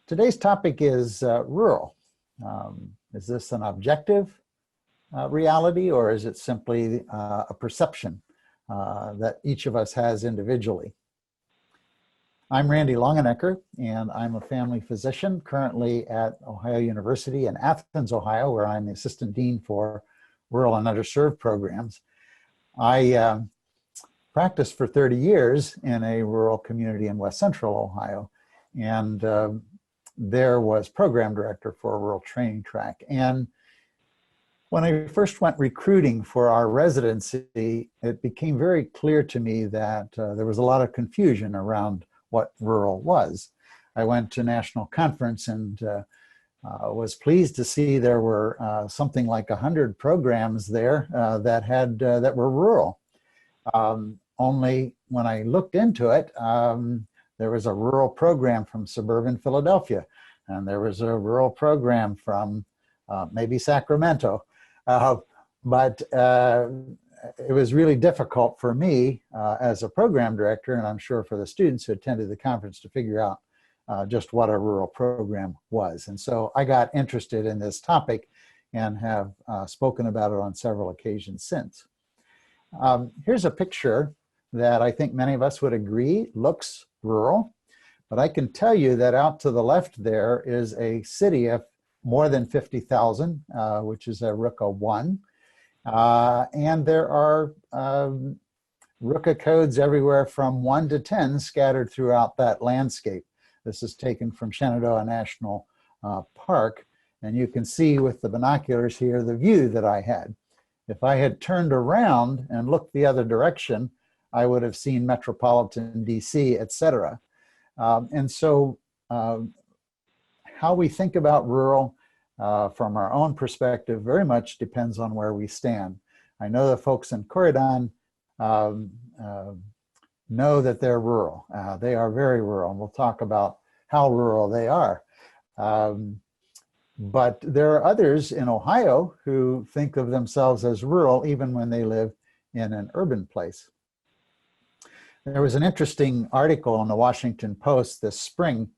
Today's topic is rural. Is this an objective reality, or is it simply a perception that each of us has individually? I'm Randy Longenecker, and I'm a family physician currently at Ohio University in Athens, Ohio, where I'm the assistant dean for rural and underserved programs. I practiced for 30 years in a rural community in West Central Ohio, and there was program director for a rural training track. And when I first went recruiting for our residency, it became very clear to me that there was a lot of confusion around what rural was. I went to national conference and was pleased to see there were something like 100 programs there that were rural. Only when I looked into it, there was a rural program from suburban Philadelphia, and there was a rural program from maybe Sacramento. But it was really difficult for me as a program director, and I'm sure for the students who attended the conference, to figure out just what a rural program was. And so I got interested in this topic and have spoken about it on several occasions since. Here's a picture that I think many of us would agree looks rural, but I can tell you that out to the left there is a city of more than 50,000, which is a Ruka 1. And there are Ruka codes everywhere from 1 to 10 scattered throughout that landscape. This is taken from Shenandoah National Park, and you can see with the binoculars here the view that I had. If I had turned around and looked the other direction, I would have seen metropolitan DC, etc. And so how we think about rural from our own perspective very much depends on where we stand. I know the folks in Corydon know that they're rural. They are very rural, and we'll talk about how rural they are. But there are others in Ohio who think of themselves as rural even when they live in an urban place. There was an interesting article in the Washington Post this spring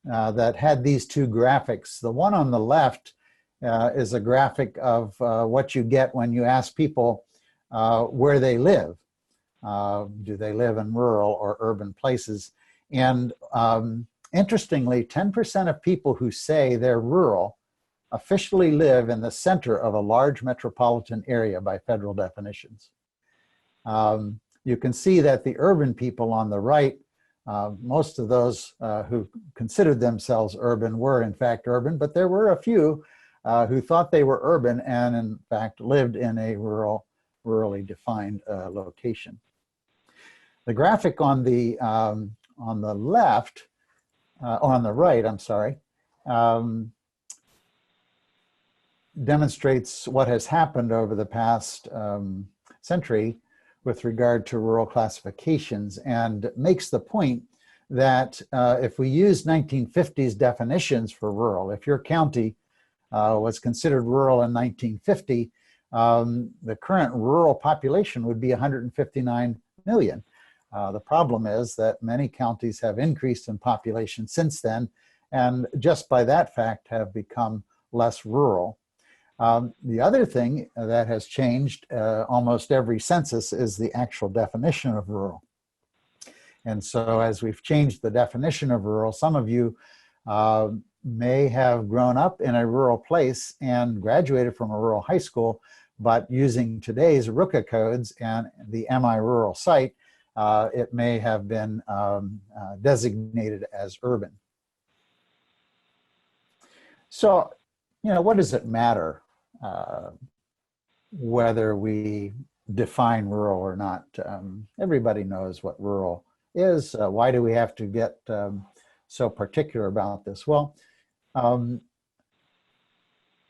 that had these two graphics. The one on the left is a graphic of what you get when you ask people where they live. Do they live in rural or urban places? And interestingly, 10% of people who say they're rural officially live in the center of a large metropolitan area by federal definitions. You can see that the urban people on the right, most of those who considered themselves urban were in fact urban, but there were a few who thought they were urban and in fact lived in a rurally defined location. The graphic on the left, on the right, I'm sorry, demonstrates what has happened over the past century with regard to rural classifications, and makes the point that if we use 1950s definitions for rural, if your county was considered rural in 1950, the current rural population would be 159 million. The problem is that many counties have increased in population since then, and just by that fact have become less rural. The other thing that has changed almost every census is the actual definition of rural. And so as we've changed the definition of rural, some of you may have grown up in a rural place and graduated from a rural high school, but using today's Ruka codes and the MI rural site, it may have been designated as urban. So, what does it matter whether we define rural or not? Everybody knows what rural is. Why do we have to get so particular about this? Well,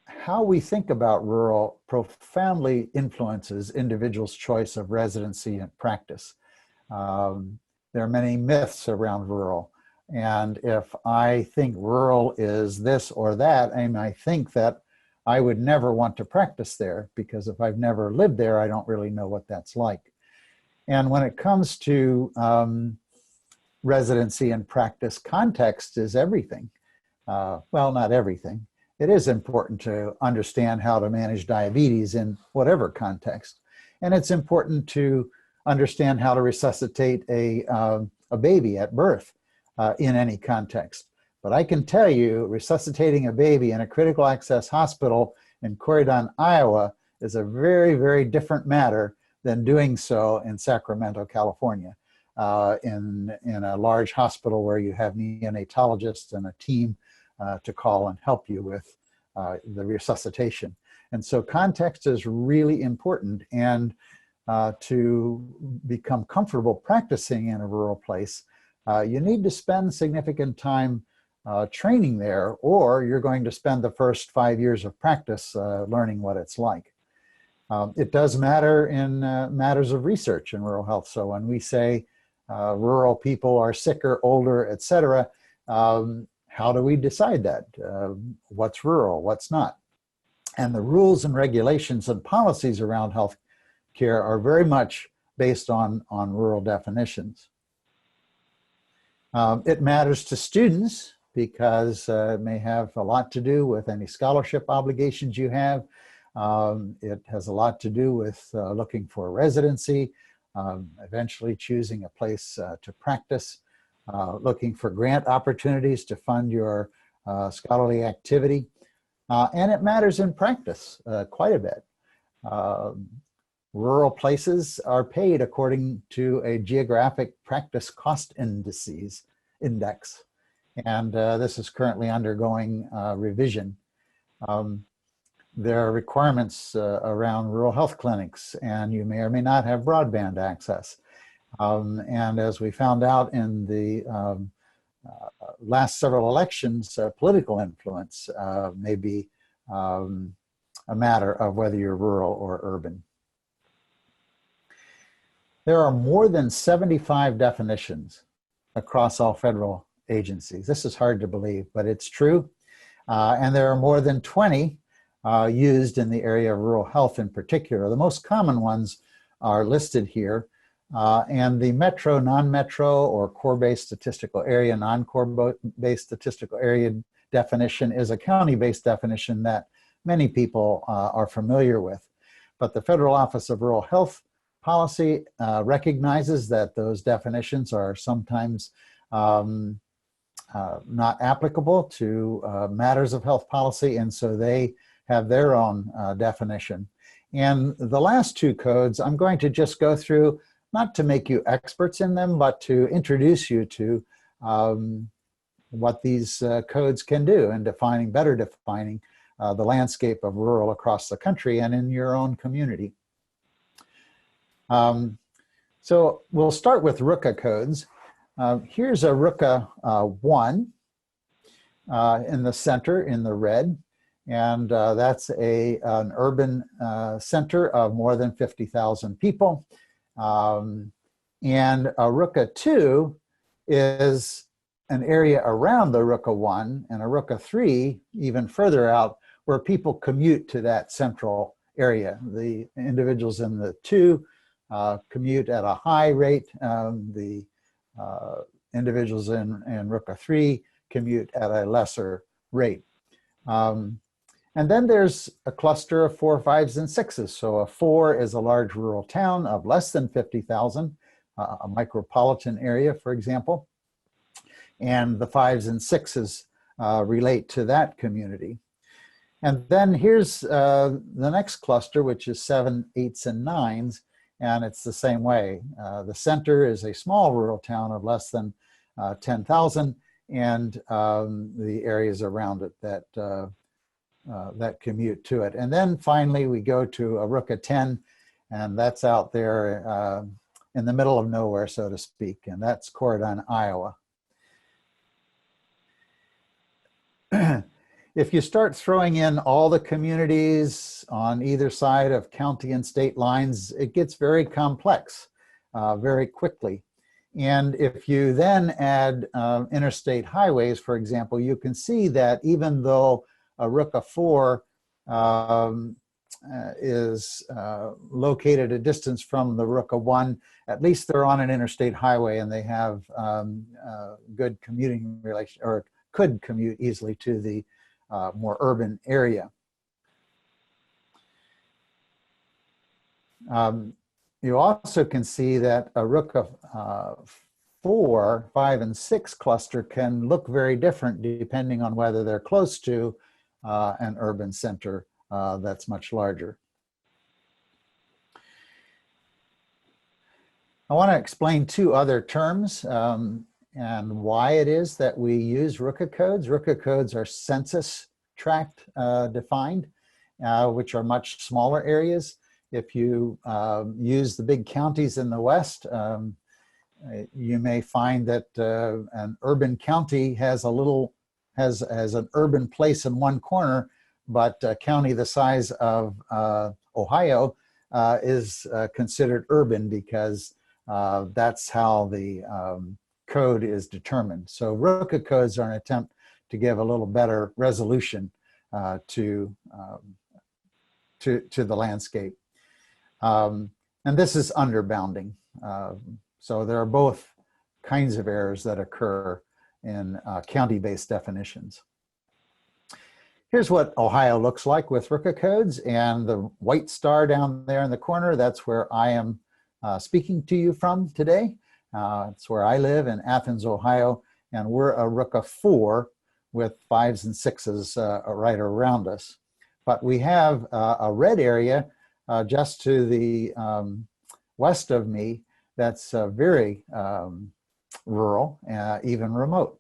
how we think about rural profoundly influences individuals' choice of residency and practice. There are many myths around rural. And if I think rural is this or that, and I think that I would never want to practice there, because if I've never lived there, I don't really know what that's like. And when it comes to residency and practice, context is everything. well, not everything. It is important to understand how to manage diabetes in whatever context. And it's important to understand how to resuscitate a baby at birth in any context. But I can tell you, resuscitating a baby in a critical access hospital in Corydon, Iowa is a very, very different matter than doing so in Sacramento, California, in a large hospital where you have neonatologists and a team to call and help you with the resuscitation. And so context is really important, and to become comfortable practicing in a rural place, you need to spend significant time training there, or you're going to spend the first 5 years of practice learning what it's like. It does matter in matters of research in rural health. So when we say rural people are sicker, older, etc., how do we decide that? What's rural, what's not? And the rules and regulations and policies around health care are very much based on rural definitions. It matters to students because it may have a lot to do with any scholarship obligations you have. It has a lot to do with looking for a residency, eventually choosing a place to practice, looking for grant opportunities to fund your scholarly activity. And it matters in practice quite a bit. Rural places are paid according to a geographic practice cost index. And this is currently undergoing revision. There are requirements around rural health clinics, and you may or may not have broadband access. And as we found out in the last several elections, political influence may be a matter of whether you're rural or urban. There are more than 75 definitions across all federal agencies. This is hard to believe, but it's true. And there are more than 20 used in the area of rural health in particular. The most common ones are listed here. And the metro, non-metro, or core-based statistical area, non-core-based statistical area definition is a county-based definition that many people are familiar with. But the Federal Office of Rural Health Policy recognizes that those definitions are sometimes not applicable to matters of health policy, and so they have their own definition. And the last two codes, I'm going to just go through, not to make you experts in them, but to introduce you to what these codes can do in better defining the landscape of rural across the country and in your own community. So we'll start with Ruka codes. Here's a Ruka 1 in the center in the red, and that's an urban center of more than 50,000 people. And a Ruka 2 is an area around the Ruka 1, and a Ruka 3 even further out, where people commute to that central area. The individuals in the 2 commute at a high rate. The individuals in Ruka 3 commute at a lesser rate. And then there's a cluster of 4, 5s, and 6s. So a 4 is a large rural town of less than 50,000, a micropolitan area, for example. And the 5s and 6s relate to that community. And then here's the next cluster, which is 7, 8s, and 9s. And it's the same way. The center is a small rural town of less than 10,000, and the areas around it that commute to it. And then finally, we go to a Ruka 10, and that's out there in the middle of nowhere, so to speak, and that's Corydon, Iowa. If you start throwing in all the communities on either side of county and state lines, it gets very complex very quickly. And if you then add interstate highways, for example, you can see that even though a Ruka 4 is located a distance from the Ruka 1, at least they're on an interstate highway and they have good commuting relation or could commute easily to the more urban area. You also can see that a Ruka 4, 5, and 6 cluster can look very different depending on whether they're close to an urban center that's much larger. I want to explain two other terms and why it is that we use Ruka codes. Ruka codes are census tract defined, which are much smaller areas. If you use the big counties in the West, you may find that an urban county has an urban place in one corner, but a county the size of Ohio is considered urban because that's how the code is determined. So Ruka codes are an attempt to give a little better resolution to the landscape. And this is underbounding. So there are both kinds of errors that occur in county-based definitions. Here's what Ohio looks like with Ruka codes, and the white star down there in the corner, that's where I am speaking to you from today. It's where I live in Athens, Ohio, and we're a Ruka 4 with 5s and 6s right around us. But we have a red area just to the west of me that's very rural, even remote.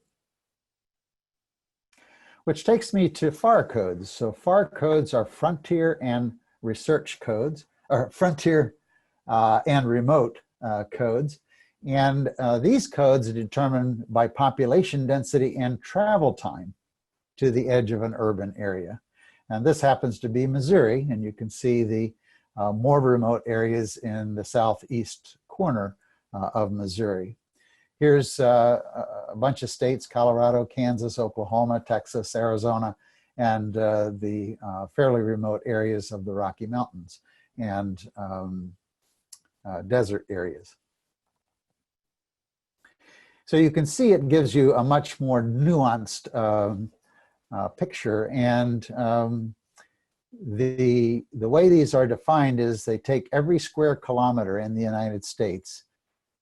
Which takes me to FAR codes. So FAR codes are frontier and research codes, or frontier and remote codes. And these codes are determined by population density and travel time to the edge of an urban area. And this happens to be Missouri, and you can see the more remote areas in the southeast corner of Missouri. Here's a bunch of states: Colorado, Kansas, Oklahoma, Texas, Arizona, and the fairly remote areas of the Rocky Mountains and desert areas. So you can see it gives you a much more nuanced picture, and the way these are defined is they take every square kilometer in the United States,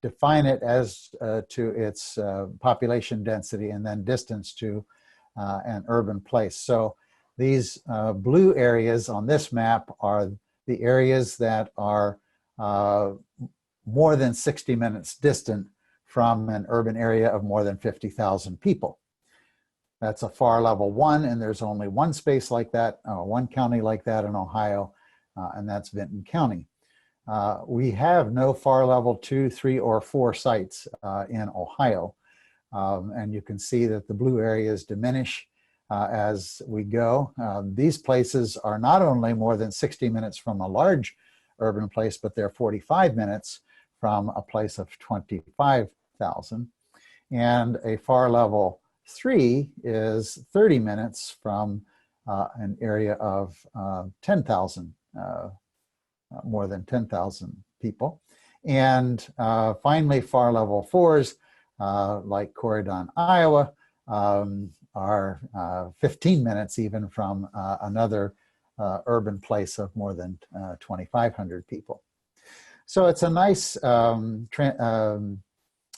define it as to its population density, and then distance to an urban place. So these blue areas on this map are the areas that are more than 60 minutes distant from an urban area of more than 50,000 people. That's a FAR level 1, and there's only one space like that, one county like that in Ohio, and that's Vinton County. We have no FAR level 2, 3, or 4 sites in Ohio, and you can see that the blue areas diminish as we go. These places are not only more than 60 minutes from a large urban place, but they're 45 minutes from a place of 25,000. And a FAR level 3 is 30 minutes from an area of 10,000, more than 10,000 people. And finally, FAR level 4s, like Corydon, Iowa, are 15 minutes even from another urban place of more than 2,500 people. So it's a nice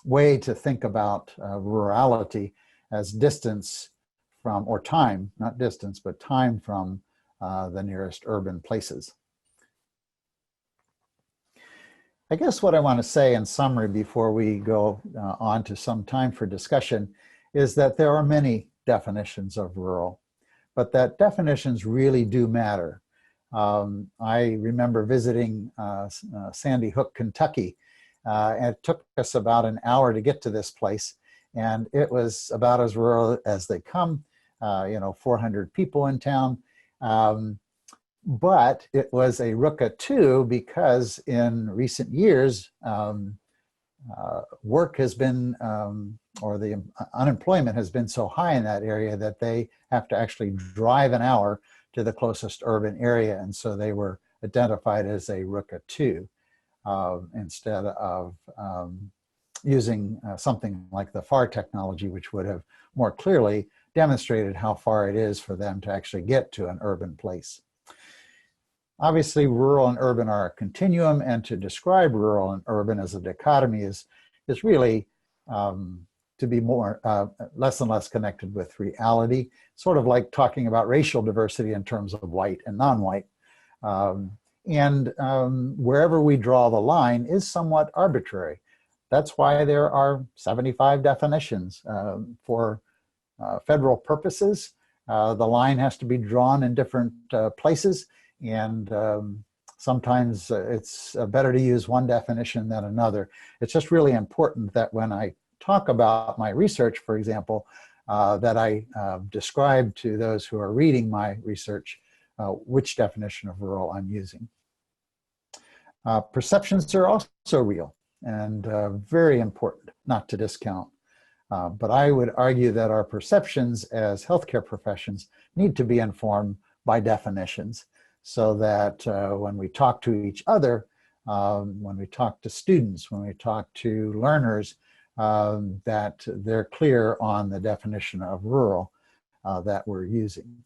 way to think about rurality as distance from, or time, not distance, but time from the nearest urban places. I guess what I want to say in summary before we go on to some time for discussion is that there are many definitions of rural, but that definitions really do matter. I remember visiting Sandy Hook, Kentucky, and it took us about an hour to get to this place, and it was about as rural as they come, 400 people in town. But it was a Ruka 2 because in recent years, work has been, or the unemployment has been so high in that area that they have to actually drive an hour to the closest urban area. And so they were identified as a Ruka 2 instead of using something like the FAR technology, which would have more clearly demonstrated how far it is for them to actually get to an urban place. Obviously, rural and urban are a continuum, and to describe rural and urban as a dichotomy is really to be more less and less connected with reality, sort of like talking about racial diversity in terms of white and non-white. Wherever we draw the line is somewhat arbitrary. That's why there are 75 definitions for federal purposes. The line has to be drawn in different places, and sometimes it's better to use one definition than another. It's just really important that when I talk about my research, for example, that I describe to those who are reading my research which definition of rural I'm using. Perceptions are also real and very important not to discount. But I would argue that our perceptions as healthcare professions need to be informed by definitions, so that when we talk to each other, when we talk to students, when we talk to learners, that they're clear on the definition of rural that we're using.